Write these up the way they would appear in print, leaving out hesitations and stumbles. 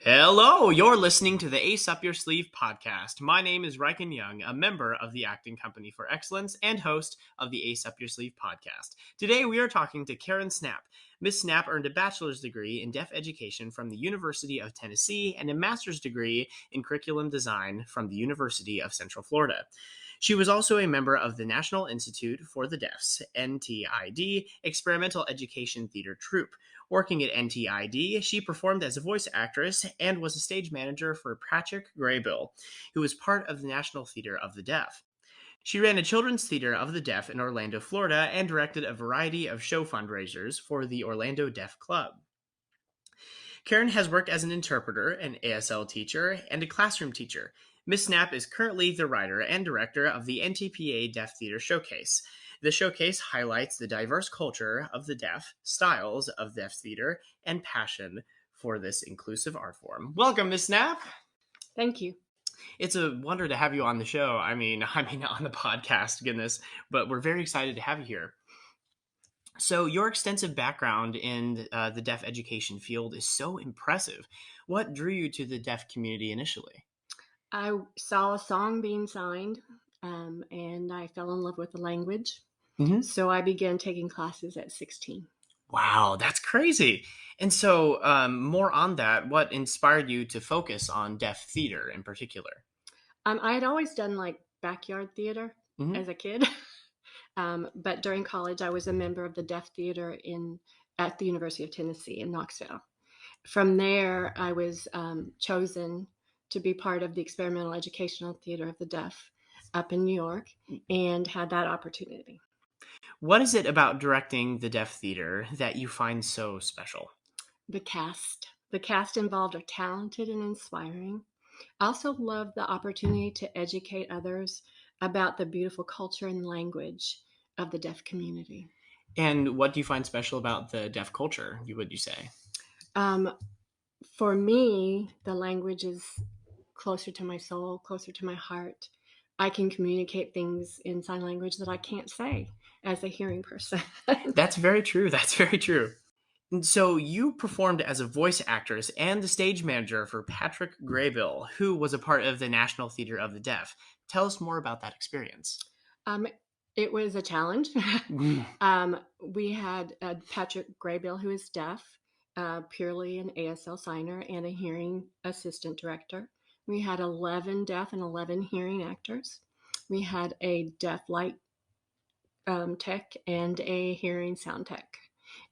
Hello, you're listening to the Ace Up Your Sleeve podcast. My name is Reichen Young, a member of the Acting Company for Excellence and host of the Ace Up Your Sleeve podcast. Today we are talking to Karen Snapp. Miss Snapp earned a bachelor's degree in deaf education from the University of Tennessee and a master's degree in curriculum design from the University of Central Florida. She was also a member of the National Institute for the Deaf's NTID Experimental Education Theater Troupe. Working at NTID, she performed as a voice actress and was a stage manager for Patrick Graybill, who was part of the National Theater of the Deaf. She ran a children's theater of the deaf in Orlando, Florida, and directed a variety of show fundraisers for the Orlando Deaf Club. Karen has worked as an interpreter, an ASL teacher, and a classroom teacher. Ms. Snapp is currently the writer and director of the NTPA Deaf Theater Showcase. The showcase highlights the diverse culture of the deaf, styles of deaf theater, and passion for this inclusive art form. Welcome, Ms. Snapp. Thank you. It's a wonder to have you on the show. I mean, on the podcast, goodness, but we're very excited to have you here. So your extensive background in the deaf education field is so impressive. What drew you to the deaf community initially? I saw a song being signed, and I fell in love with the language. Mm-hmm. So I began taking classes at 16. Wow, that's crazy. And so more on that, what inspired you to focus on deaf theater in particular? I had always done like backyard theater as a kid. But during college, I was a member of the deaf theater at the University of Tennessee in Knoxville. From there, I was chosen to be part of the Experimental Educational Theater of the Deaf up in New York and had that opportunity. What is it about directing the deaf theater that you find so special? The cast. The cast involved are talented and inspiring. I also love the opportunity to educate others about the beautiful culture and language of the deaf community. And what do you find special about the deaf culture, would you say? For me, the language is closer to my soul, closer to my heart. I can communicate things in sign language that I can't say as a hearing person. That's very true. That's very true. And so you performed as a voice actress and the stage manager for Patrick Graybill, who was a part of the National Theater of the Deaf. Tell us more about that experience. It was a challenge. We had Patrick Graybill, who is deaf, purely an ASL signer and a hearing assistant director. We had 11 deaf and 11 hearing actors. We had a deaf light tech and a hearing sound tech.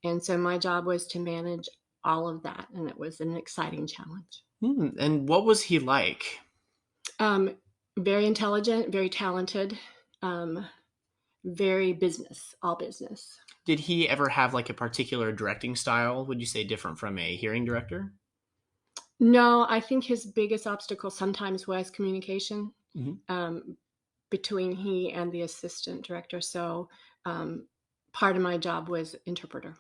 And so my job was to manage all of that, and it was an exciting challenge. And what was he like? Very intelligent, very talented, very all business. Did he ever have like a particular directing style, would you say, different from a hearing director? No, I think his biggest obstacle sometimes was communication between he and the assistant director. So part of my job was interpreter.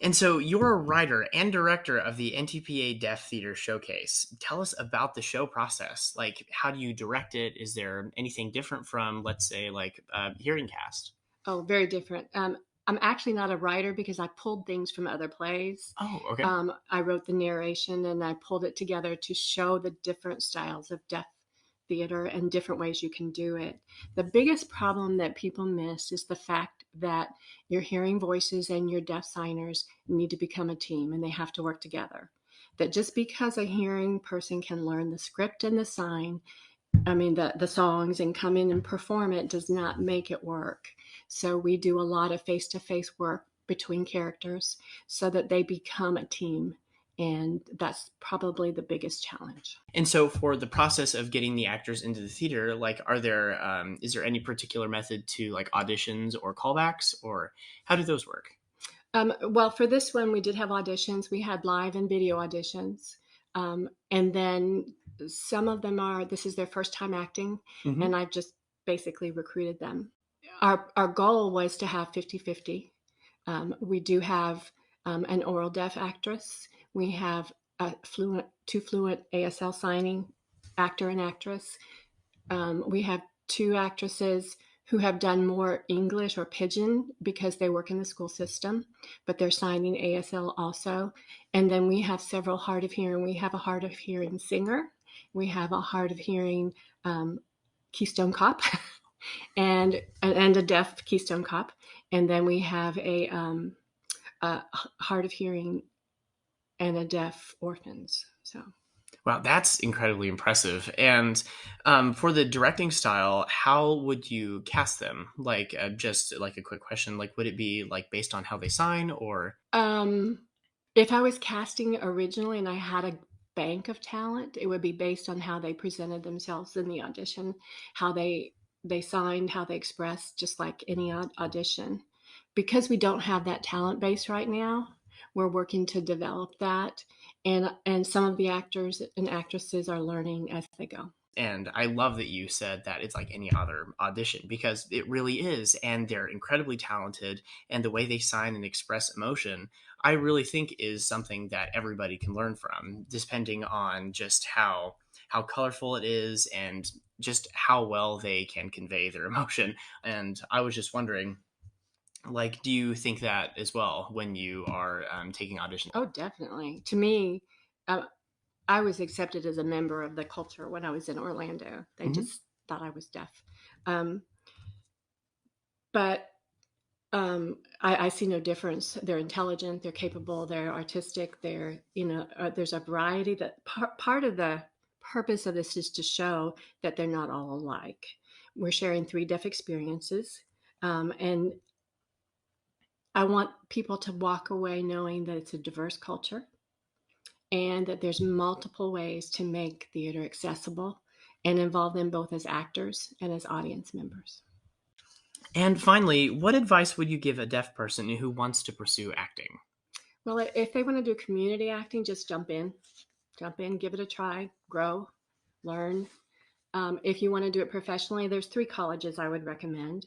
And so you're a writer and director of the NTPA Deaf Theater Showcase. Tell us about the show process. Like, how do you direct it? Is there anything different from, let's say, like hearing cast? Oh, very different. I'm actually not a writer because I pulled things from other plays. Oh, okay. I wrote the narration and I pulled it together to show the different styles of deaf theater and different ways you can do it. The biggest problem that people miss is the fact that your hearing voices and your deaf signers need to become a team and they have to work together. That just because a hearing person can learn the script and the the songs and come in and perform it does not make it work. So we do a lot of face-to-face work between characters so that they become a team. And that's probably the biggest challenge. And so for the process of getting the actors into the theater, like, is there any particular method to like auditions or callbacks, or how do those work? Well, for this one, we did have auditions. We had live and video auditions. And then some of them this is their first time acting, and I've just basically recruited them. Our goal was to have 50-50. We do have an oral deaf actress. We have two fluent ASL signing actor and actress. We have two actresses who have done more English or Pidgin because they work in the school system, but they're signing ASL also. And then we have several hard of hearing. We have a hard of hearing singer. We have a hard of hearing Keystone Cop and a deaf Keystone Cop. And then we have a hard of hearing and a deaf orphans. So. Wow, that's incredibly impressive. And for the directing style, how would you cast them? Like, just like a quick question, like, would it be like based on how they sign, or? If I was casting originally and I had a bank of talent, it would be based on how they presented themselves in the audition, how they signed, how they expressed, just like any audition. Because we don't have that talent base right now, we're working to develop that. And some of the actors and actresses are learning as they go. And I love that you said that it's like any other audition, because it really is. And they're incredibly talented. And the way they sign and express emotion, I really think is something that everybody can learn from, depending on just how colorful it is and just how well they can convey their emotion. And I was just wondering, like, do you think that as well when you are taking auditions? Oh, definitely. To me, I was accepted as a member of the culture when I was in Orlando. They just thought I was deaf. But I see no difference. They're intelligent, they're capable, they're artistic, there's a variety. That part of the purpose of this is to show that they're not all alike. We're sharing 3 deaf experiences. And I want people to walk away knowing that it's a diverse culture and that there's multiple ways to make theater accessible and involve them both as actors and as audience members. And finally, what advice would you give a deaf person who wants to pursue acting? Well, if they want to do community acting, just jump in, give it a try, grow, learn. If you want to do it professionally, there's 3 colleges I would recommend.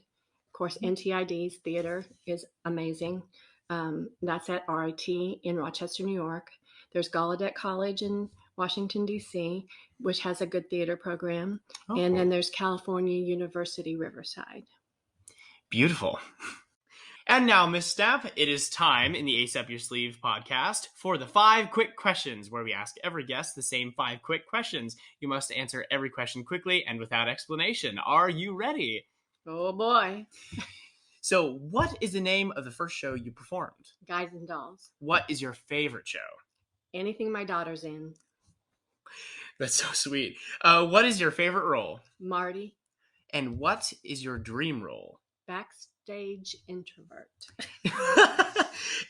Of course, NTID's theater is amazing. That's at RIT in Rochester, New York. There's Gallaudet College in Washington, D.C., which has a good theater program. Oh. And then there's California University, Riverside. Beautiful. And now, Miss Snapp, it is time in the Ace Up Your Sleeve podcast for the 5 quick questions, where we ask every guest the same 5 quick questions. You must answer every question quickly and without explanation. Are you ready? Oh, boy. So, what is the name of the first show you performed? Guys and Dolls. What is your favorite show? Anything my daughter's in. That's so sweet. What is your favorite role? Marty. And what is your dream role? Backstage introvert.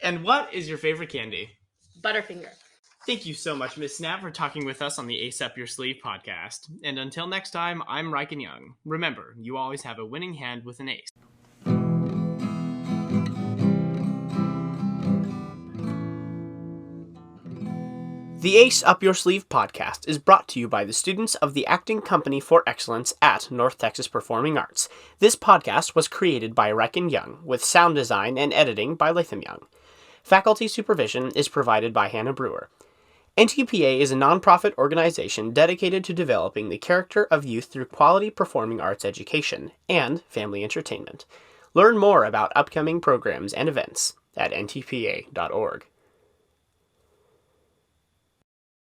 And what is your favorite candy? Butterfinger. Thank you so much, Ms. Snapp, for talking with us on the Ace Up Your Sleeve podcast. And until next time, I'm Reichen Young. Remember, you always have a winning hand with an ace. The Ace Up Your Sleeve podcast is brought to you by the students of the Acting Company for Excellence at North Texas Performing Arts. This podcast was created by Reichen Young, with sound design and editing by Latham Young. Faculty supervision is provided by Hannah Brewer. NTPA is a nonprofit organization dedicated to developing the character of youth through quality performing arts education and family entertainment. Learn more about upcoming programs and events at ntpa.org.